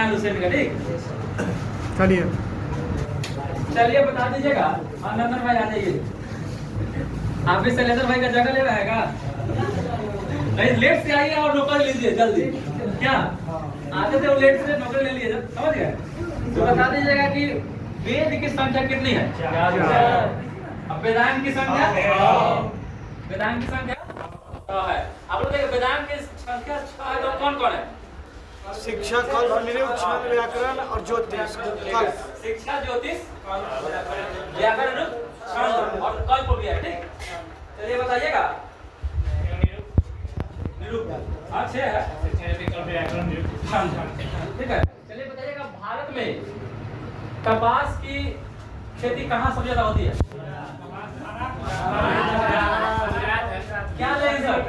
ध्यान दो सेंड का, ठीक। चलिए चलिए बता दीजिएगा। नंदन भाई आ जाइए। आप भी शैलेंद्र भाई का जगह ले रहा है का? नहीं, लेट से आइए और नौकरी लीजिए जल्दी। क्या आते थे वो लेट से नौकरी ले लिए, समझ गए? तो बता दीजिएगा कि वेद की संख्या कितनी है? अब वेदांत की संख्या, वेदांत की संख्या 6 है। आप लोग देखिए वेदांत की संख्या 6 है तो कौन कौन है? शिक्षा, कल्प, निरीक्षण, व्याकरण और ज्योतिष। कल्प, शिक्षा, ज्योतिष, व्याकरण, छंद और कल्प भी है, ठीक। चलिए बताइएगा। निरूपण, हाँ 6 है। ठीक है, चलिए बताइएगा भारत में कपास की खेती कहाँ सबसे ज्यादा होती है? क्या नहीं सर,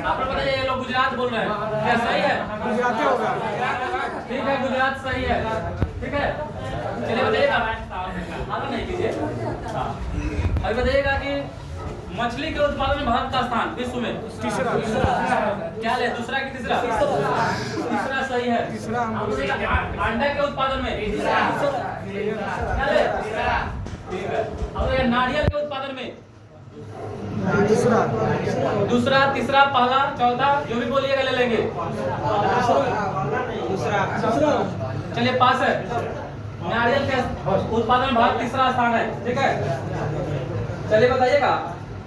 आप लोग बताइए। ये लोग गुजरात बोल रहे हैं, क्या सही है? गुजराती होगा। ठीक है, गुजरात सही है, ठीक है। चलिए बताइएगा, आगे नहीं कीजिए। अभी बताइएगा कि मछली के उत्पादन में भारत का स्थान विश्व में तीसरा। क्या ले, दूसरा कि तीसरा? तीसरा सही है। तीसरा। अंडा के उत्पादन में क्या ले? ठीक है। अब ये नारियल के उत्पादन में दूसरा। दूसरा, तीसरा, पहला, चौथा, जो भी बोलिएगा ले लेंगे। दूसरा। चलिए पास है। नारियल के उत्पादन में भारत तीसरा स्थान है, ठीक है। चलिए बताइएगा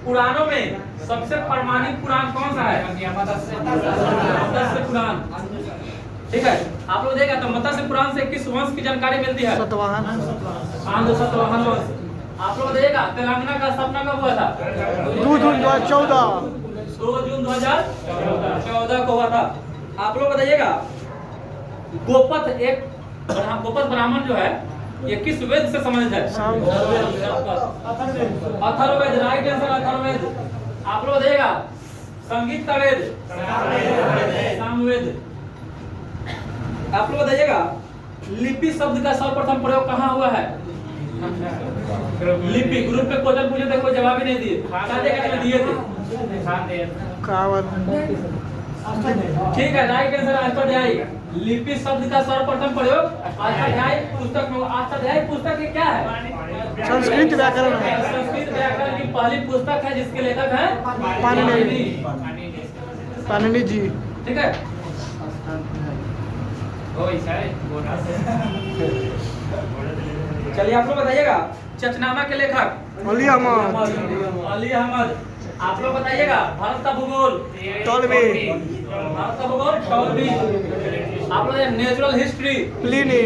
पुराणों में सबसे प्रमाणित पुराण कौन सा है? मत्स्य पुराण, ठीक है। आप लोग देखा तो मत्स्य पुराण से किस वंश की जानकारी मिलती है? सतवाहन। सातवाहन वंश। आप लोग देखा तेलंगाना का स्थापना कब हुआ था? 2 जून 2014। 2 जून 2014 को हुआ था। आप लोग बताइएगा गोपथ ब्राह्मण जो है ये किस वेद से संबंधित है? Atharvaveda, right answer Atharvaveda. आप लोग देखिएगा संगीत का वेद सामवेद। आप लोग बताइएगा लिपि शब्द का सर्वप्रथम प्रयोग कहाँ हुआ है? लिपि। ग्रुप पे क्वेश्चन पूछे थे, कोई जवाब ही नहीं दिए, दिए थे। ठीक है, राइट आंसर अष्टाध्यायी। लिपि शब्द का सर्वप्रथम प्रयोग अष्टाध्यायी पुस्तक में। अष्टाध्यायी पुस्तक ये क्या है? संस्कृत व्याकरण है। संस्कृत व्याकरण की पहली पुस्तक है जिसके लेखक हैं पाणिनि जी, ठीक है। चलिए आप लोग बताइएगा चचनामा के लेखक अली अहमद। अली अहमद। आप लोग बताइएगा भारत का भूगोल टॉलमी। भारत का भूगोल टॉलमी। आप लोग नेचुरल हिस्ट्री प्लिनी।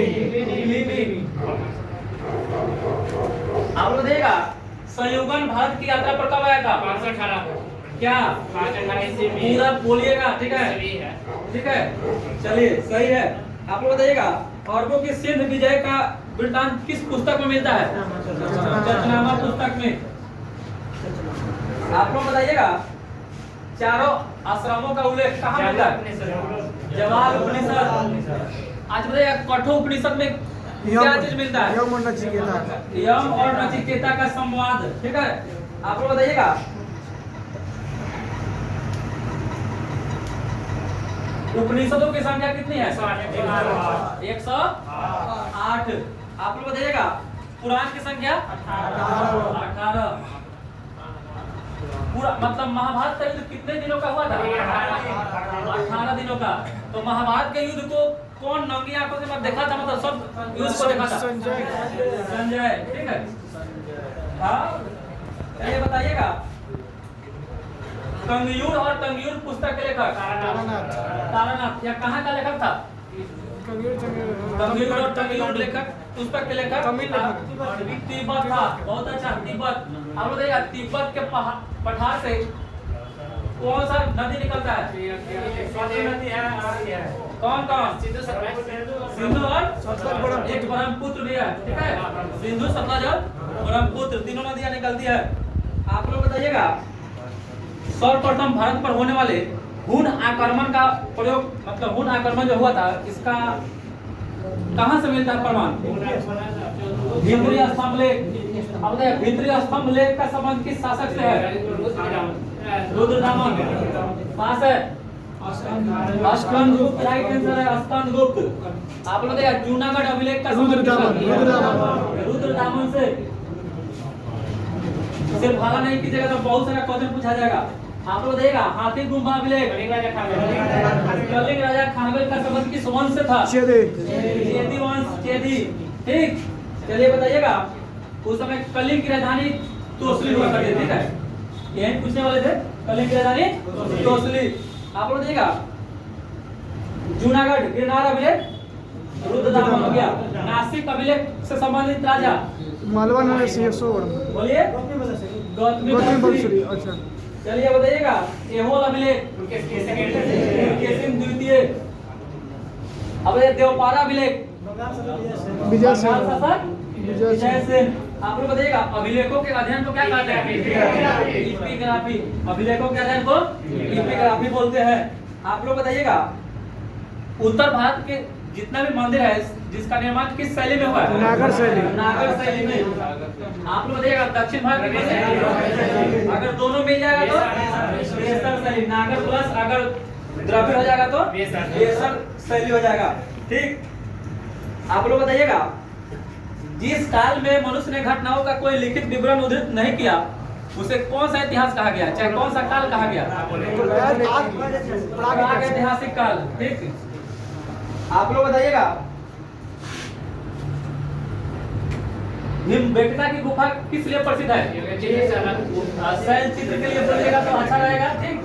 आप लोग देखिएगा संयुगन भारत की यात्रा पर कब आया था? 518। क्या पूरा बोलिएगा, ठीक है, ठीक है। चलिए सही है। आप लोग बताइएगा अरबों की सिंध विजय का वृत्तांत किस पुस्तक में मिलता है? चचनामा पुस्तक में। आप लोग बताइएगा चारों आश्रमों का उल्लेख कहाँ मिलता है? जवाल उपनिषद। आज बताइएगा कठोपनिषद में क्या चीज मिलता है? यम और नचिकेता। यम और नचिकेता का संवाद, ठीक है। आप लोग बताइएगा उपनिषदों की संख्या कितनी है? 108। आप लोग बताइएगा पुराण की संख्या 18। पूरा मतलब महाभारत का युद्ध कितने दिनों का हुआ था? 18 दिनों का। तो महाभारत के युद्ध को कौन नंगी आंखों से देखा था? मतलब सब युद्ध को देखा था? संजय, ठीक है। हाँ, चलिए बताइएगा कंगयूर और टंगयूर पुस्तक के लेखक तारानाथ। यह कहाँ का लेखक था? कंगयूर और टंगयूर लेखक पुस्तक के लेखक तिब्बत था। बहुत अच्छा, तिब्बत। आप लोग देखिएगा तिब्बत के पठार से कौन सा नदी निकलता है? कौन कौन? सिंधु और एक ब्रह्मपुत्र भी है, ठीक है। सिंधु, सतलज और ब्रह्मपुत्र तीनों नदियां निकलती है। आप लोग बताइएगा सर्वप्रथम भारत पर होने वाले हुन आक्रमण का प्रयोग, मतलब हुन आक्रमण जो हुआ था इसका कहाँ से मिलता है प्रमाण? भित्री स्तंभ लेख। अब देखिए भित्री स्तंभ लेख का संबंध किस शासक से है? रुद्रदामन। पास है। स्कंदगुप्त राइट आंसर है स्कंदगुप्त। आप लोग देखा जूनागढ़ अभिलेख का रुद्रदामन से सिर्फ भाला नहीं कीजिएगा तो बहुत सारा क्वेश्चन पूछा जाएगा। आप लोग देखा हाथी गुम्फा अभिलेख कलिंग राजा खानवेल का संबंध किस वंश से था? चेदी वंश, चेदी। ठीक, चलिए बताइएगा उस समय कलिंग की राजधानी तोसली हुआ करती थी। ठीक है, यही पूछने वाले थे, कलिंग की राजधानी तोसली। आप लोग देखा जूनागढ़ गिरनार अभिलेख रुद्रदामन हो गया। नासिक अभिलेख से संबंधित राजा मालवा नरसिंह बोलिए गौतमी बंसुरी। अच्छा, चलिए बताइएगा एहोल अभिलेख केसिन द्वितीय। अब ये देवपारा अभिलेख विजय सेन। आप लोग बताइएगा अभिलेखों के अध्ययन को क्या कहते हैं? इपिग्राफी। अभिलेखों के अध्ययन को इपिग्राफी बोलते हैं। आप लोग बताइएगा उत्तर भारत के जितना भी मंदिर है जिसका निर्माण किस शैली में हुआ है? नागर शैली। नागर शैली में। आप लोग बताइएगा दक्षिण भारत के अगर दोनों मिल जाएगा तो बेसर शैली। नागर प्लस अगर द्रविड़ हो जाएगा तो बेसर शैली हो जाएगा। ठीक, आप लोग बताइएगा जिस काल में मनुष्य ने घटनाओं का कोई लिखित विवरण उद्धृत नहीं किया उसे कौन सा इतिहास कहा गया, चाहे कौन सा काल कहा गया? ऐतिहासिक काल। ठीक, आप लोग बताइएगा भीमबेटका की गुफा किस लिए प्रसिद्ध है? शैल चित्र के लिए बोलिएगा तो अच्छा रहेगा। ठीक,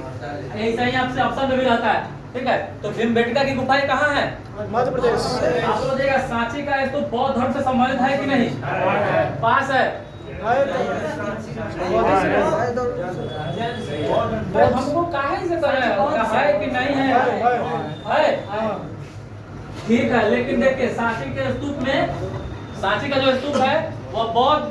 ऐसा ही आपसे ऑप्शन में भी रहता है। ठीक है, तो भीमबेटका की गुफाएं कहाँ है? मध्य प्रदेश। आप लोग देखिएगा सांची का स्तूप बौद्ध धर्म से संबंधित है कि नहीं? पास है। हमको काहे से कर है कि नहीं है? ठीक है, लेकिन देखिए सांची के स्तूप में, सांची का जो स्तूप है वो बौद्ध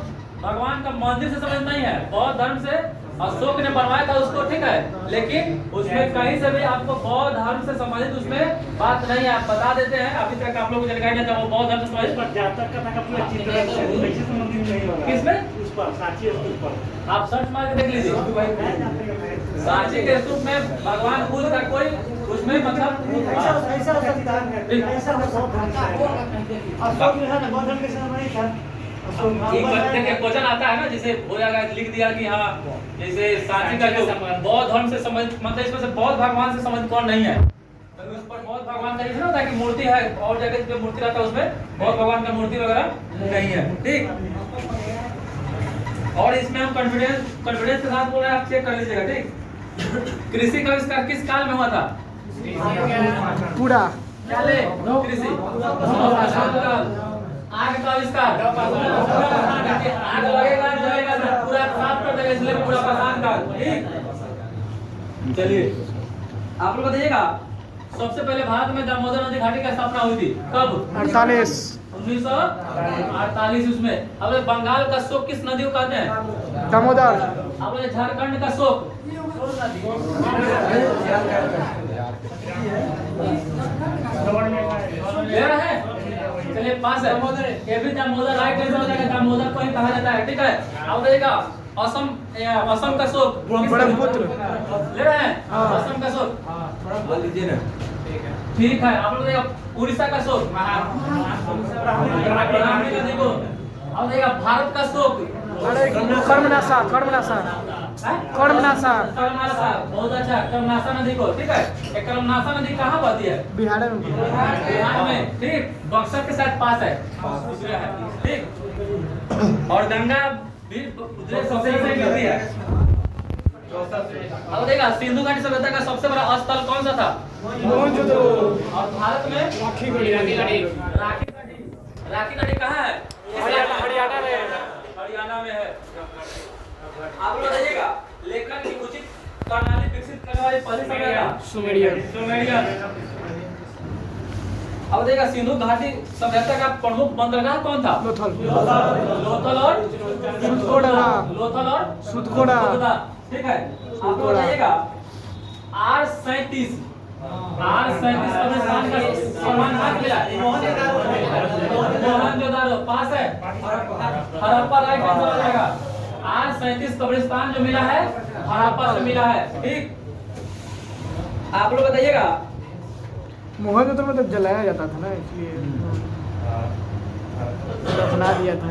भगवान का मंदिर से संबंधित नहीं है, बौद्ध धर्म से अशोक ने बनवाया था उसको। ठीक है, लेकिन उसमें कहीं से भी आपको बौद्ध धर्म से संबंधित उसमें बात नहीं है। आप बता देते हैं अभी तक आप लोगों को जानकारी नहीं था वो बौद्ध धर्म से संबंधित किसमें उस पर सांची स्तूप पर आप सर्च मार के देख लीजिए। सांची के स्तूप में भगवान बुद्ध का कोई उसमें मतलब एक क्वेश्चन आता है ना, जैसे हो जाएगा लिख दिया कि हाँ जैसे सांची का जो बौद्ध धर्म से संबंधित मतलब इसमें से बौद्ध भगवान से संबंधित कौन नहीं है, तो उस पर बौद्ध भगवान का जैसे होता है कि मूर्ति है और जगह पे मूर्ति रहता है उसमें बौद्ध भगवान का मूर्ति वगैरह नहीं है। ठीक, और इसमें हम कॉन्फिडेंस के साथ बोल रहे हैं, आप चेक कर लीजिएगा। ठीक, कृषि का आविष्कार किस काल में हुआ था? पूरा क्या ले कृषि आग का आविष्कार आग लगेगा जलेगा तो पूरा साफ कर देगा, इसलिए पूरा पाषाण काल। ठीक, चलिए आप लोग बताइएगा सबसे पहले भारत में दामोदर नदी घाटी की स्थापना हुई थी कब? 1948 उसमें। अब बंगाल का शोक किस नदी को कहते हैं? दामोदर। अब झारखंड का शोक ले रहा है। चलिए पास है, ये भी दामोदर राइट आंसर हो जाएगा, दामोदर को ही कहा जाता है। ठीक है, अब देखिएगा असम का शोक ब्रह्मपुत्र ले रहे हैं। असम का शोक लीजिए ना। ठीक है, आप लोग देखिएगा उड़ीसा का शोक ब्राह्मणी नदी को। अब देखिएगा भारत का शोक कर्मनाशा बहुत अच्छा, कर्मनाशा नदी को। ठीक है, कर्मनाशा नदी कहाँ बहती है? बिहार में। ठीक, बक्सर के साथ पास है। ठीक, और गंगा भी सबसे गिरती है। अब देखा सिंधु घाटी सभ्यता का सबसे बड़ा स्थल कौन सा था? और भारत में राखी गढ़ी कहाँ है? हरियाणा में है। आप लोग बताइएगा लेखन की उचित प्रणाली विकसित करने वाली पहली सभ्यता सुमेरियन। अब देखिएगा सिंधु घाटी सभ्यता का प्रमुख बंदरगाह कौन था? लोथल और सुतकोड़ा। ठीक है, आप लोग बताइएगा R37 कब्रिस्तान का सम्मान कहाँ मिला? मोहनजोदाड़ो पास है। हड़प्पा राइट आंसर हो जाएगा। R37 कब्रिस्तान जो मिला है हड़प्पा से मिला है। ठीक, आप लोग बताइएगा। मोहन जो तो मतलब जलाया जाता था ना, इसलिए दफना दिया था।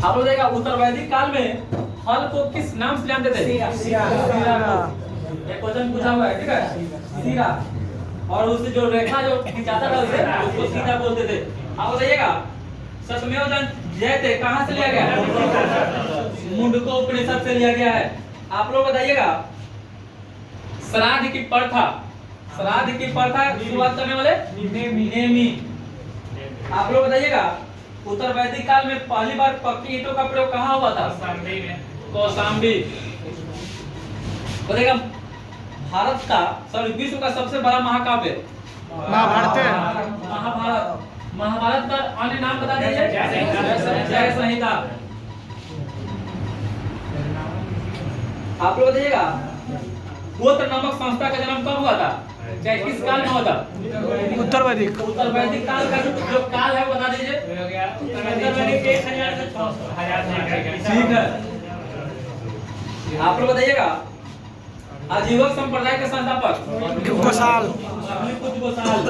आप लोग बताइएगा उत्तर वैदिक काल में हल को किस नाम से जानते थे? सीरा। एक क्वेश्चन पूछा हुआ है, ठीक है, सीरा। और उससे जो रेखा जो खिंचाता था उसे उसको सीधा बोलते थे। आप बताइएगा सत्यमेव जयते कहाँ से लिया गया है? मुंडको उपनिषद से लिया गया है। आप लोग बताइएगा श्राद्ध की प्रथा शुरुआत करने वाले नेमी। आप लोग बताइएगा उत्तर वैदिक काल में पहली बार पक्की ईंटों का प्रयोग कहाँ हुआ था? कौशाम्बी। बताइएगा भारत का विश्व का सबसे बड़ा महाकाव्य महाभारत का अन्य नाम बता दीजिए। जय संहिता। आप लोग बताइएगा गोत्र नामक संस्था का जन्म कब हुआ था? चाहे किस काल में हुआ था? उत्तर वैदिक काल का जो काल है बता दीजिए। ठीक है। आप लोग बताइएगा आजीवक संप्रदाय के संस्थापक गोसाल। गोसाल।